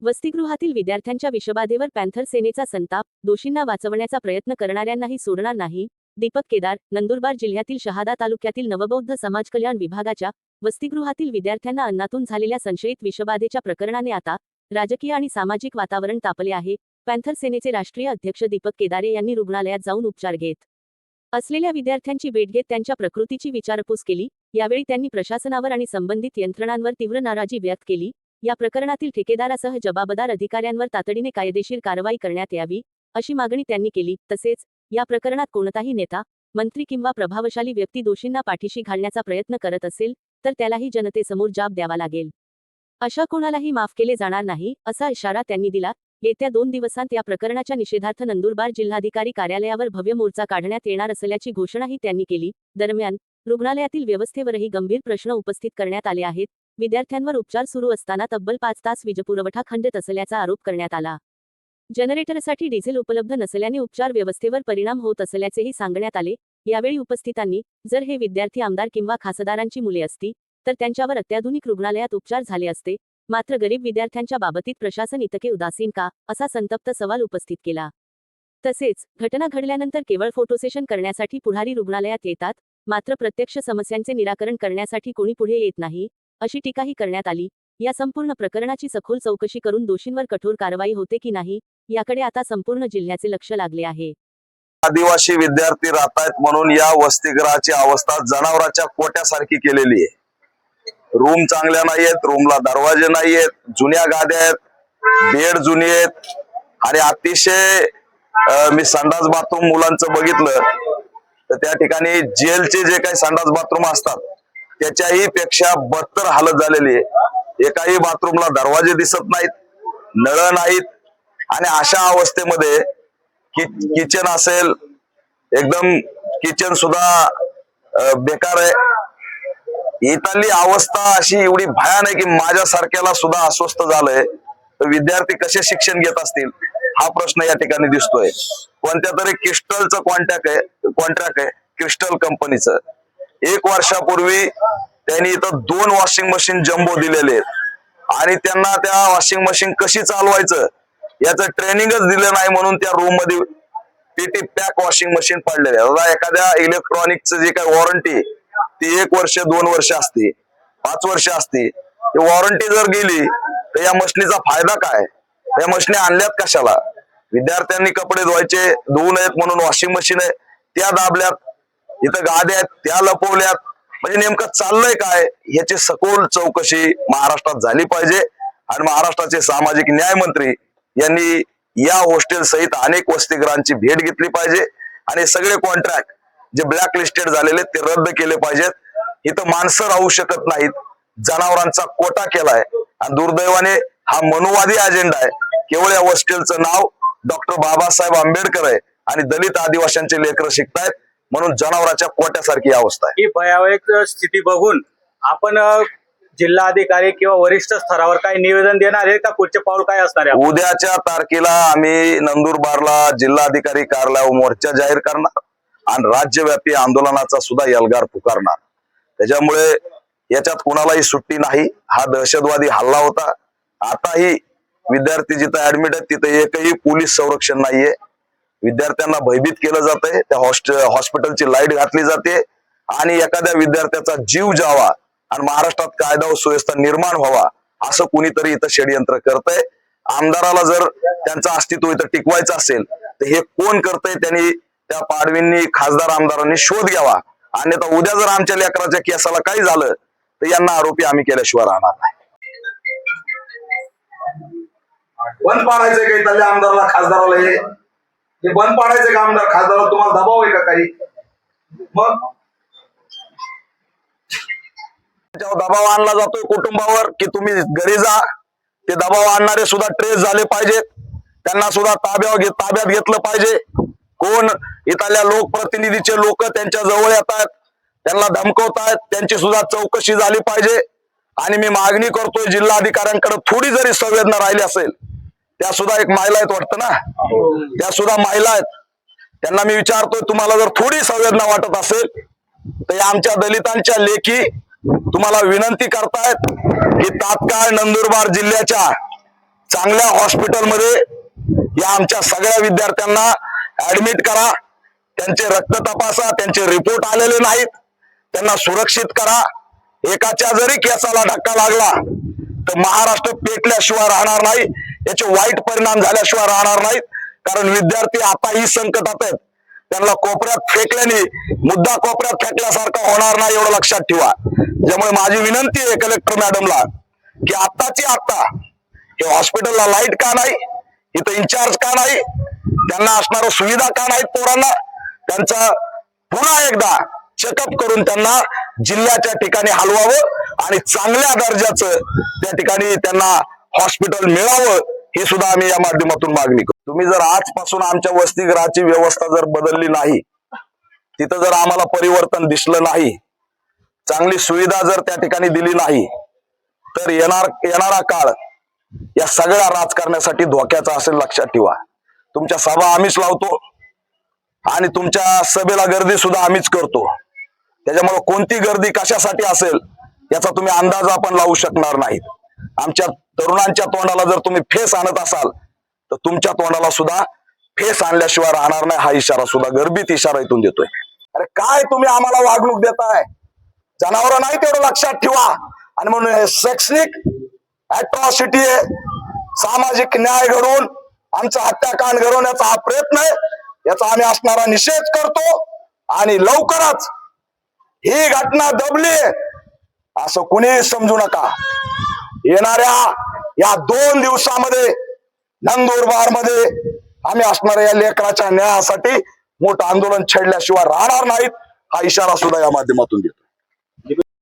वसतिगृहातील विद्यार्थ्यांच्या विषबाधेवर पॅन्थर सेनेचा संताप, दोषींना वाचवण्याचा प्रयत्न करणाऱ्यांनाही सोडणार नाही. दीपक केदार. नंदुरबार जिल्ह्यातील शहादा तालुक्यातील नवबौद्ध समाज कल्याण विभागाच्या वसतिगृहातील विद्यार्थ्यांना अन्नातून झालेल्या संशयित विषबाधेच्या प्रकरणाने आता राजकीय आणि सामाजिक वातावरण तापले आहे. पॅन्थर सेनेचे राष्ट्रीय अध्यक्ष दीपक केदारे यांनी रुग्णालयात जाऊन उपचार घेत असलेल्या विद्यार्थ्यांची भेट घेत त्यांच्या प्रकृतीची विचारपूस केली. यावेळी त्यांनी प्रशासनावर आणि संबंधित यंत्रणांवर तीव्र नाराजी व्यक्त केली. या प्रकरणातील ठेकेदारासह जबाबदार अधिकाऱ्यांवर तातडीने कायदेशीर कारवाई करण्यात यावी, अशी मागणी त्यांनी केली. तसेच या प्रकरणात कोणताही नेता, मंत्री किंवा प्रभावशाली व्यक्ती दोषींना पाठीशी घालण्याचा प्रयत्न करत असेल तर त्यालाही जनतेसमोर जाब द्यावा लागेल. अशा कोणालाही माफ केले जाणार नाही, असा इशारा त्यांनी दिला. येत्या 2 दिवसांत या प्रकरणाच्या निषेधार्थ नंदुरबार जिल्हाधिकारी कार्यालयावर भव्य मोर्चा काढण्यात येणार असल्याची घोषणाही त्यांनी केली. दरम्यान रुग्णालयातील व्यवस्थेवरही गंभीर प्रश्न उपस्थित करण्यात आले आहेत. विद्यार्थ्यांवर उपचार सुरू असताना तब्बल 5 तास वीजपुरवठा खंडित असल्याचा आरोप करण्यात आला. जनरेटरसाठी डिझेल उपलब्ध नसल्याने उपचार व्यवस्थेवर परिणाम होत असल्याचेही सांगण्यात आले. यावेळी उपस्थितांनी, जर हे विद्यार्थी आमदार किंवा खासदारांची मुले असती तर त्यांच्यावर अत्याधुनिक रुग्णालयात उपचार झाले असते, मात्र गरीब विद्यार्थ्यांच्या बाबतीत प्रशासन इतके उदासीन का, असा संतप्त सवाल उपस्थित केला. तसेच घटना घडल्यानंतर केवळ फोटोसेशन करण्यासाठी पुढारी रुग्णालयात येतात, मात्र प्रत्यक्ष समस्यांचे निराकरण करण्यासाठी कोणी पुढे येत नाही, अशी टीकाही करण्यात आली. या संपूर्ण प्रकरणाची सखोल चौकशी करून दोषींवर कठोर कारवाई होते की नाही, याकडे आता संपूर्ण जिल्ह्याचे लक्ष लागले आहे. आदिवासी विद्यार्थी राहतायत म्हणून या वसतिगृहाची अवस्था जनावरांच्या कोट्यासारखी केलेली आहे. रूम चांगल्या नाहीयेत, रूमला दरवाजे नाहीयेत, जुन्या गाद्या आहेत, बेड जुनी आहेत आणि अतिशय मी संडास बाथरूम मुलांचं बघितलं तर त्या ठिकाणी जेलचे जे काही संडास बाथरूम असतात त्याच्याही पेक्षा बदतर हालत झालेली आहे. एकाही बाथरूमला दरवाजे दिसत नाहीत, नळ नाहीत आणि अशा अवस्थेमध्ये किचन असेल, एकदम किचन सुद्धा बेकार आहे. इथली अवस्था अशी एवढी भयानक आहे की माझ्यासारख्याला सुद्धा अस्वस्थ झालंय. तर विद्यार्थी कसे शिक्षण घेत असतील हा प्रश्न या ठिकाणी दिसतोय. कोणत्या तरी क्रिस्टलचं कॉन्ट्रॅक्ट आहे क्रिस्टल कंपनीचं. 1 वर्षापूर्वी त्यांनी इथं 2 वॉशिंग मशीन जम्बो दिलेले आहेत आणि त्यांना त्या वॉशिंग मशीन कशी चालवायचं याचं ट्रेनिंगच दिलं नाही म्हणून त्या रूम मध्ये पीटी पॅक वॉशिंग मशीन पडलेले आहे. एखाद्या इलेक्ट्रॉनिकचं जे काही वॉरंटी ती 1 वर्ष 2 वर्ष असते, 5 वर्ष असते. वॉरंटी जर गेली तर या मशीनीचा फायदा काय? या मशीनी आणल्यात कशाला? विद्यार्थ्यांनी कपडे धुवू नयेत म्हणून वॉशिंग मशीन आहे त्या दाबल्यात, इथं गाद्या आहेत त्या लपवल्यात. म्हणजे नेमकं चाललंय काय याची सखोल चौकशी महाराष्ट्रात झाली पाहिजे आणि महाराष्ट्राचे सामाजिक न्याय मंत्री यांनी या हॉस्टेल सहित अनेक वसतिगृहांची भेट घेतली पाहिजे आणि सगळे कॉन्ट्रॅक्ट जे ब्लॅक लिस्टेड झालेले ते रद्द केले पाहिजेत. इथं माणसं राहू शकत नाहीत, जनावरांचा कोटा केलाय आणि दुर्दैवाने हा मनुवादी अजेंडा आहे. केवळ या हॉस्टेलचं नाव डॉक्टर बाबासाहेब आंबेडकर आहे आणि दलित आदिवासींचे लेकरं शिकतायत म्हणून जनावरांच्या कोट्यासारखी अवस्था आहे. ही भयावह स्थिती बघून आपण जिल्हाधिकारी किंवा वरिष्ठ स्तरावर काय निवेदन देणार आहे का? पुढचे पाऊल काय असणार आहे? उद्याच्या तारखेला आम्ही नंदुरबारला जिल्हाधिकारी कार्यालयावर मोर्चा जाहीर करणार आणि राज्यव्यापी आंदोलनाचा सुद्धा एल्गार पुकारणार. त्याच्यामुळे याच्यात कुणालाही सुट्टी नाही. हा दहशतवादी हल्ला होता. आताही विद्यार्थी जिथं ऍडमिट आहेत तिथं एकही पोलीस संरक्षण नाहीये. विद्यार्थ्यांना भयभीत केलं जातंय. त्या हॉस्पिटलची लाईट घातली जाते आणि एखाद्या विद्यार्थ्याचा जीव जावा आणि महाराष्ट्रात कायदा व सुव्यवस्था निर्माण व्हावा असं कुणीतरी इथं षडयंत्र करतंय. आमदाराला जर त्यांचं अस्तित्व इथं टिकवायचं असेल तर हे कोण करतंय त्यांनी त्या पाडवींनी खासदार आमदारांनी शोध घ्यावा. अन्यथा उद्या जर आमच्या लेकराच्या केसाला काही झालं तर यांना आरोपी आम्ही केल्याशिवाय राहणार नाही. बंद पाडायचंय काही त्याला आमदाराला खासदाराला हे बंद पाडायचंय का? आमदार खासदाराला तुम्हाला दबाव आहे का काही? मग दबाव आणला जातोय कुटुंबावर की तुम्ही घरी जा. ते दबाव आणणारे सुद्धा ट्रेस झाले पाहिजेत, त्यांना सुद्धा ताब्यात घेतलं पाहिजे. कोण इथल्या लोकप्रतिनिधीचे लोक त्यांच्या जवळ येतात, त्यांना धमकवतायत, त्यांची सुद्धा चौकशी झाली पाहिजे. आणि मी मागणी करतोय जिल्हाधिकाऱ्यांकडे थोडी जरी संवेदना राहिली असेल, त्या सुद्धा एक महिला आहेत वाटतं ना, त्या सुद्धा महिला आहेत, त्यांना मी विचारतोय तुम्हाला जर थोडी संवेदना वाटत असेल तर आमच्या दलितांच्या लेखी तुम्हाला विनंती करतायत की तात्काळ नंदुरबार जिल्ह्याच्या चांगल्या हॉस्पिटलमध्ये या आमच्या सगळ्या विद्यार्थ्यांना ऍडमिट करा, त्यांचे रक्त तपासा, त्यांचे रिपोर्ट आलेले नाहीत, त्यांना सुरक्षित करा. एकाच्या जरी केसाला धक्का लागला तर महाराष्ट्र पेटल्याशिवाय राहणार नाही, याचे वाईट परिणाम झाल्याशिवाय राहणार नाहीत. कारण विद्यार्थी आताही संकटात आहेत. त्यांना कोपऱ्यात फेकल्याने मुद्दा कोपऱ्यात फेकल्यासारखा होणार नाही, एवढं लक्षात ठेवा. त्यामुळे माझी विनंती आहे कलेक्टर मॅडमला की आत्ताची आत्ता हे हॉस्पिटलला लाईट का नाही, इथं इन्चार्ज का नाही, त्यांना असणाऱ्या सुविधा का नाहीत पोरांना, त्यांचा पुन्हा एकदा चेकअप करून त्यांना जिल्ह्याच्या ठिकाणी हलवावं आणि चांगल्या दर्जाचं त्या ठिकाणी त्यांना हॉस्पिटल मिळावं, ही सुद्धा आम्ही या माध्यमातून मागणी करतो. तुम्ही जर आजपासून आमच्या वसतिगृहाची व्यवस्था जर बदलली नाही, तिथं जर आम्हाला परिवर्तन दिसलं नाही, चांगली सुविधा जर त्या ठिकाणी दिली नाही, तर येणारा काळ या सगळ्या राजकारण्यासाठी धोक्याचा असेल, लक्षात ठेवा. तुमच्या सभा आम्हीच लावतो आणि तुमच्या सभेला गर्दी सुद्धा आम्हीच करतो. त्याच्यामुळे कोणती गर्दी कशासाठी असेल याचा तुम्ही अंदाज आपण लावू शकणार नाहीत. आमच्या तरुणांच्या तोंडाला जर तुम्ही फेस आणत असाल तर तुमच्या तोंडाला सुद्धा फेस आणल्याशिवाय राहणार नाही, हा इशारा सुद्धा गर्भित इशारा इथून देतोय. अरे काय तुम्ही आम्हाला वागणूक देताय, जनावर नाही तेवढं लक्षात ठेवा. आणि म्हणून हे शैक्षणिक अॅट्रॉसिटी आहे, सामाजिक न्याय घडवून आमचा हत्याकांड घडवण्याचा हा प्रयत्न आहे, याचा आम्ही असणारा निषेध करतो. आणि लवकरच ही घटना दबली असं कुणी समजू नका. येणाऱ्या या 2 दिवसामध्ये नंदुरबार मध्ये आम्ही असणाऱ्या या लेकराच्या न्यायासाठी मोठं आंदोलन छेडल्याशिवाय राहणार नाहीत, हा इशारा सुद्धा या माध्यमातून देतो.